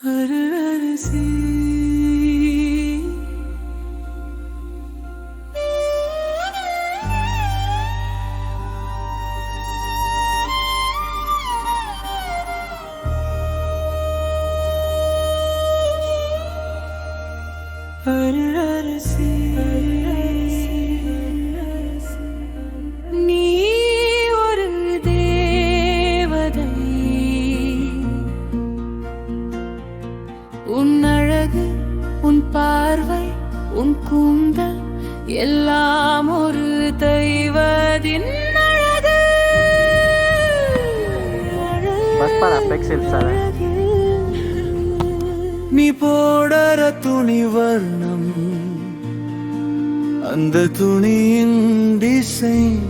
அருளரசி அருளரசி நீ ஒரு தேவதை, உன் அழகு, உன் பார்வை, உன் கூந்தல் எல்லாம் ஒரு தெய்வத்தின் அழகு. நீ போடற துணி வர்ணம், அந்த துணியின் டிசைன்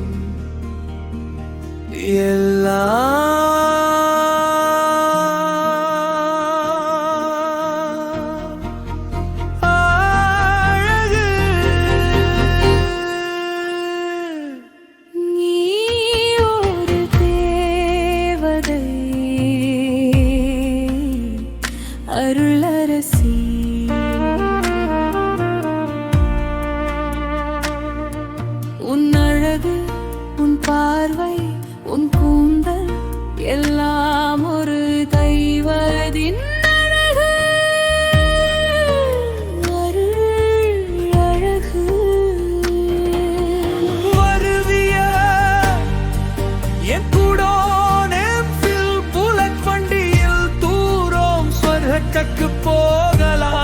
அழகு. நீ ஒரு தேவதை, அருளரசி. உன் அழகு, உன் பார்வை, உன் கூந்தல் எல்லாம் ஒரு தெய்வத்தின் அழகு. அருளழகு. வருவியா என் கூடோனே புல்லட் வண்டியில் தூரோம் ஸ்வர்கத்துக்கு போகலாம்.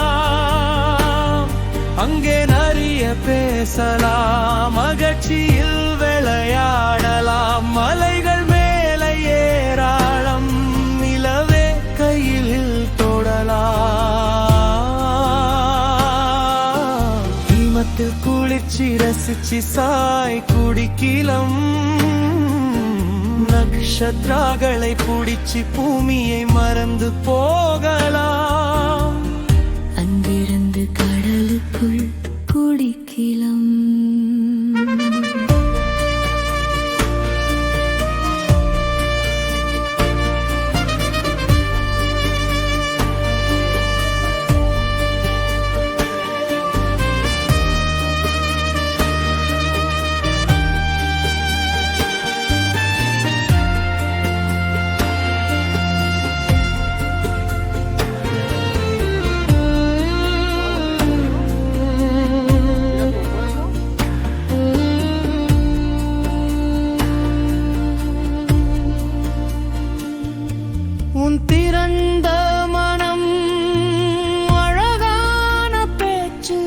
அங்கே நிறைய பேசலாம், மகிழ்ச்சியில் விளையாடலாம். மலைகள் மேலே ஏராளம், நிலவே கையில் தொடலாம். ஹிமத்தில் குளிர்ச்சி ரசிச்சு சாய் குடிக்கிலம், நக்ஷத்ராகளை புடிச்சு பூமியை மறந்து போகலாம். அங்கிருந்து கடலுக்குள் குடிக்கிலம். உன் திறந்த மனம், அழகான பேச்சு,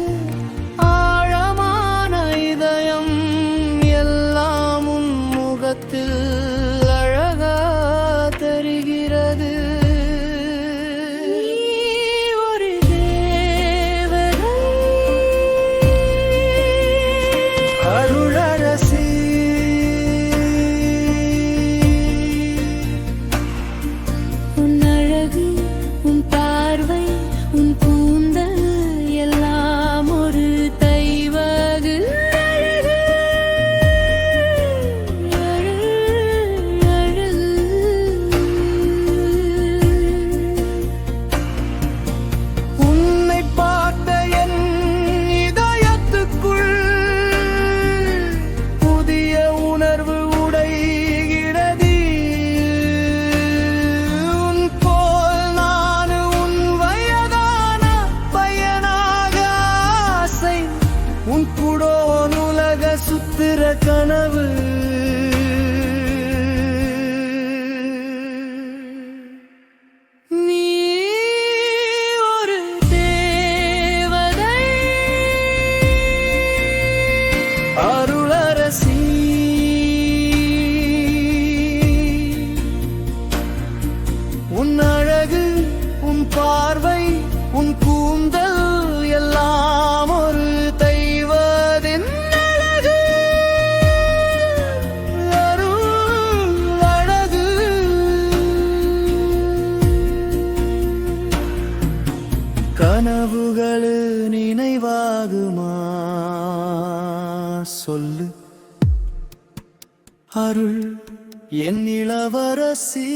ஆழமான இதயம் எல்லாம் உன் முகத்தில் அழகா தெரிகிறது. நீ ஒரு தேவதை, அருளரசி. உன் அழகு, உன் பார்வை, உன் கூந்தல் எல்லாம் ஒரு தெய்வத்தின் அழகு. அழகு. உன்னை பார்த்த என் இதயத்துக்குள் புதிய உணர்வு உடைகிறது. உன் கூடோன் உலக சுத்திர கனவு. நீ ஒரு தேவதை, அருளரசி. உன் அழகு, உன் பார்வை, உன் கூந்தல் எல்லாம் ஒரு தெய்வத்தின் அழகு. அருளழகு. கனவுகள் நினைவாகுமா சொல்லு, அருள் என் இளவரசி.